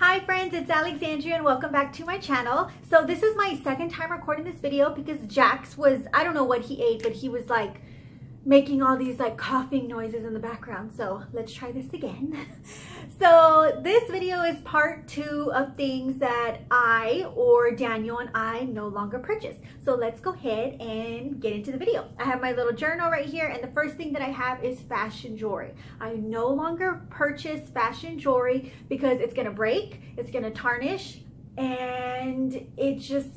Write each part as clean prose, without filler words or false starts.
Hi friends, it's Alexandria and welcome back to my channel. So this is my second time recording this video because Jax was, I don't know what he ate, but he was like making all these like coughing noises in the background. So let's try this again. So this video is part 2 of things that Daniel and I no longer purchase. So let's go ahead and get into the video. I have my little journal right here, and the first thing that I have is fashion jewelry. I no longer purchase fashion jewelry because it's gonna break, it's gonna tarnish, and it just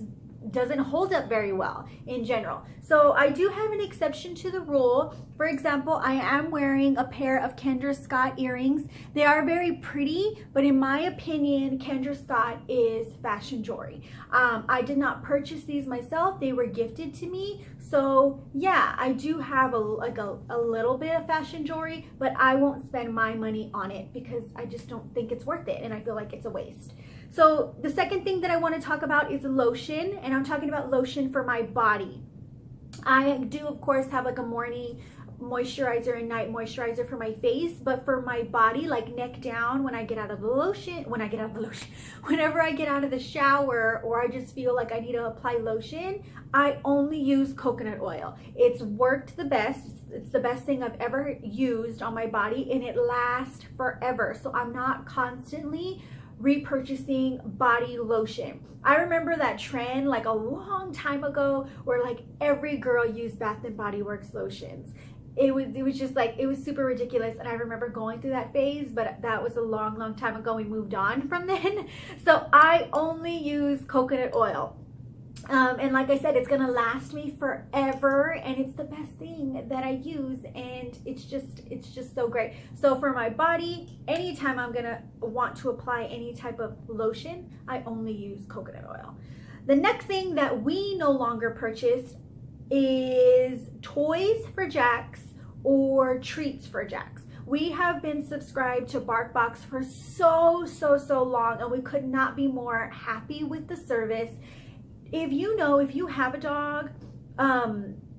doesn't hold up very well in general. So I do have an exception to the rule. For example, I am wearing a pair of Kendra Scott earrings. They are very pretty, but in my opinion, Kendra Scott is fashion jewelry. I did not purchase these myself. They were gifted to me. So yeah, I do have a little bit of fashion jewelry, but I won't spend my money on it because I just don't think it's worth it, and I feel like it's a waste. So the second thing that I want to talk about is lotion, and I'm talking about lotion for my body. I do, of course, have like a morning moisturizer and night moisturizer for my face, but for my body, like neck down, whenever I get out of the shower, or I just feel like I need to apply lotion, I only use coconut oil. It's worked the best. It's the best thing I've ever used on my body, and it lasts forever. So I'm not constantly repurchasing body lotion. I remember that trend like a long time ago where like every girl used Bath and Body Works lotions. It was just like, it was super ridiculous, and I remember going through that phase, but that was a long time ago. We moved on from then. So I only use coconut oil. And like I said, it's gonna last me forever, and it's the best thing that I use, and it's just so great. So for my body, anytime I'm gonna want to apply any type of lotion, I only use coconut oil. The next thing that we no longer purchase is toys for Jax or treats for Jax. We have been subscribed to BarkBox for so long, and we could not be more happy with the service. If you have a dog,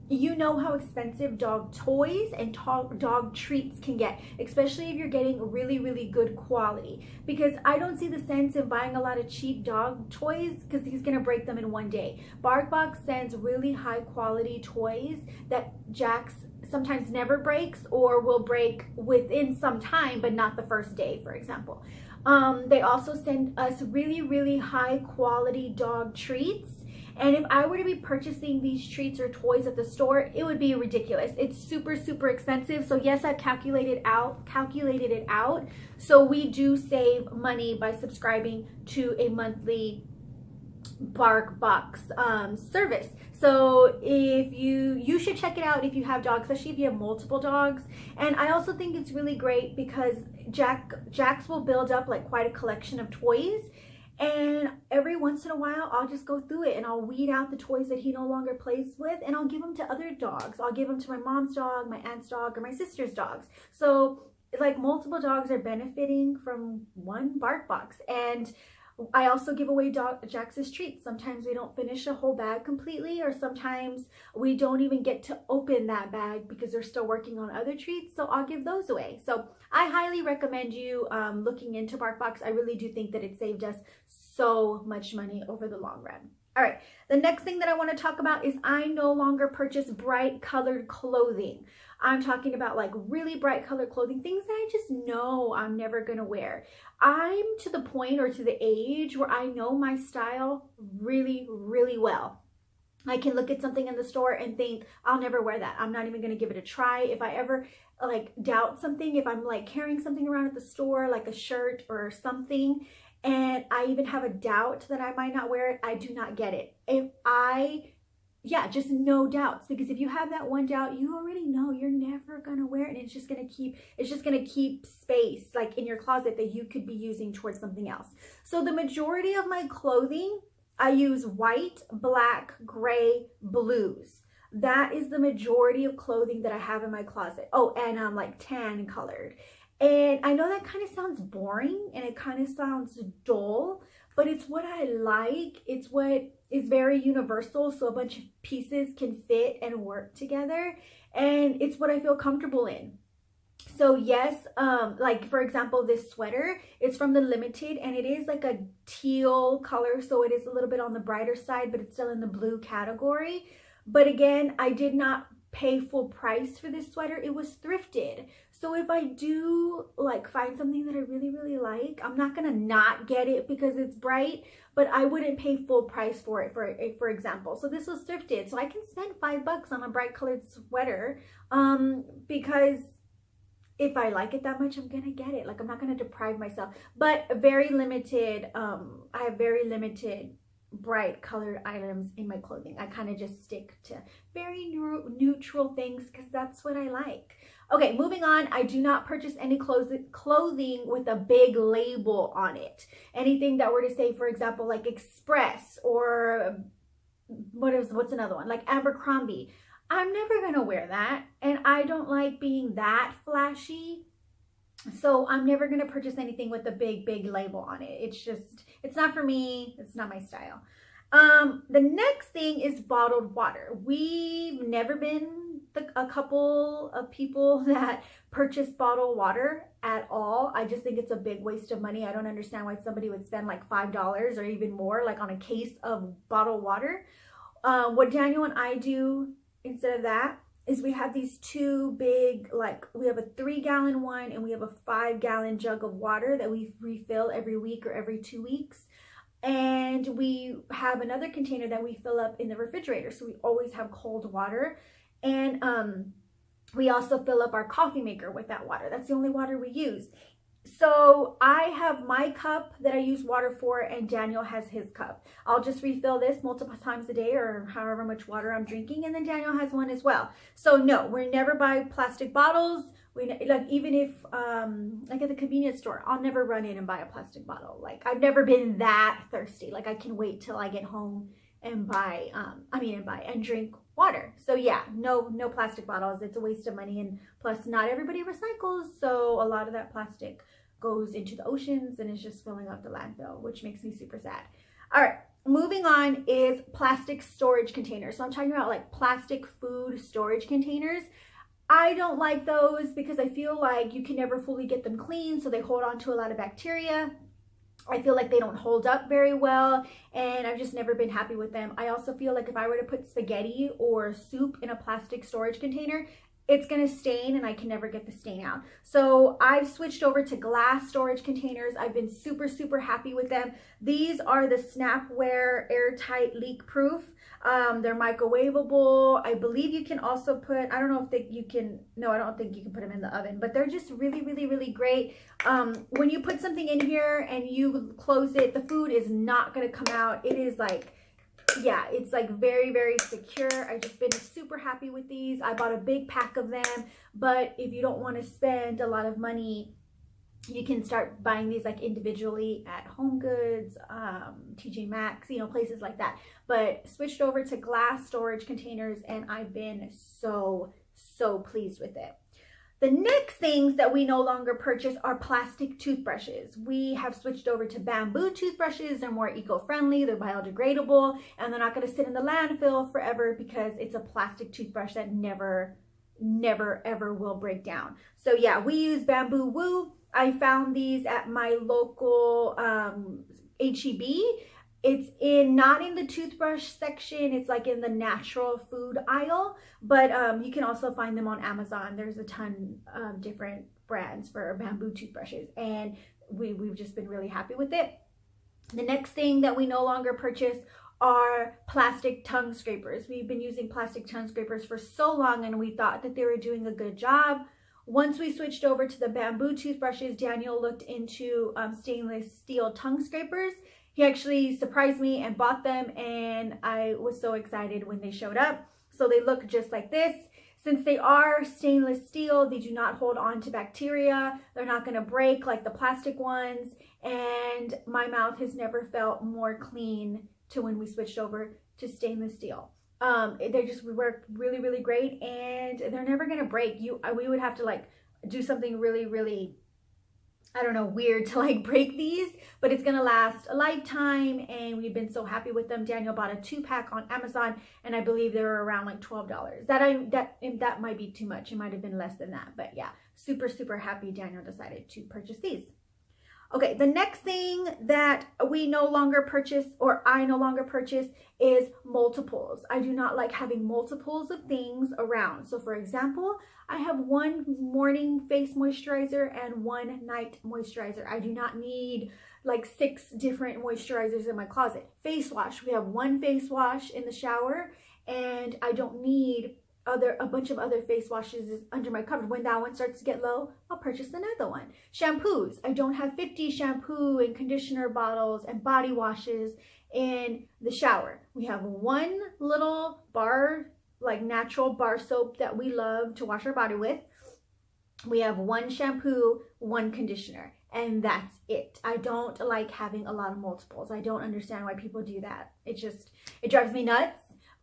you know how expensive dog toys and dog treats can get, especially if you're getting really good quality. Because I don't see the sense in buying a lot of cheap dog toys because he's gonna break them in one day. BarkBox sends really high quality toys that Jax sometimes never breaks, or will break within some time, but not the first day, for example. They also send us really high quality dog treats. And if I were to be purchasing these treats or toys at the store, it would be ridiculous. It's super expensive. So yes, I've calculated it out. So we do save money by subscribing to a monthly BarkBox service. So if you should check it out if you have dogs, especially if you have multiple dogs. And I also think it's really great because Jax will build up like quite a collection of toys. And every once in a while, I'll just go through it and I'll weed out the toys that he no longer plays with, and I'll give them to other dogs. I'll give them to my mom's dog, my aunt's dog, or my sister's dogs. So like multiple dogs are benefiting from one BarkBox. And I also give away Jax's treats. Sometimes we don't finish a whole bag completely, or sometimes we don't even get to open that bag because they're still working on other treats. So I'll give those away. So I highly recommend you looking into BarkBox. I really do think that it saved us so much money over the long run. All right, the next thing that I want to talk about is I no longer purchase bright colored clothing. I'm talking about like really bright colored clothing, things that I just know I'm never gonna wear. I'm to the point, or to the age, where I know my style really well. I can look at something in the store and think, I'll never wear that. I'm not even gonna give it a try. If I ever like doubt something, if I'm like carrying something around at the store, like a shirt or something, and I even have a doubt that I might not wear it, I do not get it. Just no doubts, because if you have that one doubt, you already know you're never gonna wear it, and it's just gonna keep space like in your closet that you could be using towards something else. So the majority of my clothing, I use white, black, gray, blues. That is the majority of clothing that I have in my closet. Oh, and I'm like tan colored. And I know that kind of sounds boring and it kind of sounds dull, but it's what I like. It's what is very universal, so a bunch of pieces can fit and work together, and it's what I feel comfortable in. So yes, like for example, this sweater, it's from the Limited and it is like a teal color. So it is a little bit on the brighter side, but it's still in the blue category. But again, I did not pay full price for this sweater. It was thrifted. So if I do like find something that I really, really like, I'm not gonna not get it because it's bright, but I wouldn't pay full price for it, for example. So this was thrifted. So I can spend $5 on a bright colored sweater because if I like it that much, I'm gonna get it. Like, I'm not gonna deprive myself. But very limited, I have very limited bright colored items in my clothing. I kind of just stick to very neutral things because that's what I like. Okay, moving on. I do not purchase any clothing with a big label on it. Anything that were to say, for example, like Express or what's another one? Like Abercrombie. I'm never gonna wear that, and I don't like being that flashy, so I'm never gonna purchase anything with a big label on it. It's not for me. It's not my style. The next thing is bottled water. We've never been a couple of people that purchase bottled water at all. I just think it's a big waste of money. I don't understand why somebody would spend like $5 or even more like on a case of bottled water. What Daniel and I do instead of that is we have these two big, like we have a 3-gallon one and we have a 5-gallon jug of water that we refill every week or every 2 weeks. And we have another container that we fill up in the refrigerator. So we always have cold water. And we also fill up our coffee maker with that water. That's the only water we use. So I have my cup that I use water for, and Daniel has his cup. I'll just refill this multiple times a day or however much water I'm drinking, and then Daniel has one as well. So no, we never buy plastic bottles. We like, even if like at the convenience store, I'll never run in and buy a plastic bottle. Like, I've never been that thirsty. Like, I can wait till I get home and buy and drink water. So yeah, no plastic bottles. It's a waste of money, and plus not everybody recycles, so a lot of that plastic goes into the oceans and is just filling up the landfill, which makes me super sad. All right, moving on is plastic storage containers. So I'm talking about like plastic food storage containers. I don't like those because I feel like you can never fully get them clean, so they hold on to a lot of bacteria. I feel like they don't hold up very well, and I've just never been happy with them. I also feel like if I were to put spaghetti or soup in a plastic storage container, it's gonna stain and I can never get the stain out. So I've switched over to glass storage containers. I've been super happy with them. These are the Snapware airtight leak proof. They're microwavable. I believe you can also put, I don't know if you can, no, I don't think you can put them in the oven, but they're just really great. When you put something in here and you close it, the food is not gonna come out. It is like, yeah, it's like very secure. I've just been super happy with these. I bought a big pack of them, but if you don't want to spend a lot of money, you can start buying these like individually at Home Goods, TJ Maxx, you know, places like that. But switched over to glass storage containers, and I've been so pleased with it. The next things that we no longer purchase are plastic toothbrushes. We have switched over to bamboo toothbrushes. They're more eco-friendly, they're biodegradable, and they're not going to sit in the landfill forever because it's a plastic toothbrush that never ever will break down. So yeah, we use Bamboo Woo. I found these at my local H-E-B. It's not in the toothbrush section. It's like in the natural food aisle, but you can also find them on Amazon. There's a ton of different brands for bamboo toothbrushes, and we've just been really happy with it. The next thing that we no longer purchase are plastic tongue scrapers. We've been using plastic tongue scrapers for so long, and we thought that they were doing a good job. Once we switched over to the bamboo toothbrushes, Daniel looked into stainless steel tongue scrapers. He actually surprised me and bought them, and I was so excited when they showed up. So they look just like this. Since they are stainless steel, they do not hold on to bacteria. They're not going to break like the plastic ones, and my mouth has never felt more clean to when we switched over to stainless steel. They just work really great, and they're never going to break. We would have to like do something really I don't know, weird to like break these, but it's gonna last a lifetime, and we've been so happy with them. Daniel bought a 2-pack on Amazon, and I believe they were around like $12. That might be too much. It might have been less than that, but yeah, super, super happy Daniel decided to purchase these. Okay, the next thing that we no longer purchase, or I no longer purchase, is multiples. I do not like having multiples of things around. So for example, I have one morning face moisturizer and one night moisturizer. I do not need like 6 different moisturizers in my closet. Face wash, we have one face wash in the shower, and I don't need a bunch of other face washes under my cupboard. When that one starts to get low, I'll purchase another one. Shampoos, I don't have 50 shampoo and conditioner bottles and body washes in the shower. We have one little bar, like natural bar soap that we love to wash our body with. We have one shampoo, one conditioner, and that's it. I don't like having a lot of multiples. I don't understand why people do that. It drives me nuts.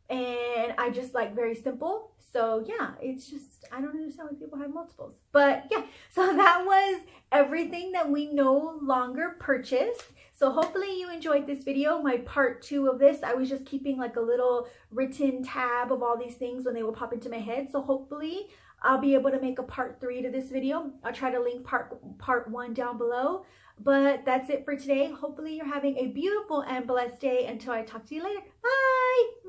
And I just like very simple. So yeah, it's just, I don't understand why people have multiples. But yeah, so that was everything that we no longer purchase. So hopefully you enjoyed this video, my part 2 of this. I was just keeping like a little written tab of all these things when they will pop into my head. So hopefully I'll be able to make a part 3 to this video. I'll try to link part 1 down below. But that's it for today. Hopefully you're having a beautiful and blessed day. Until I talk to you later. Bye!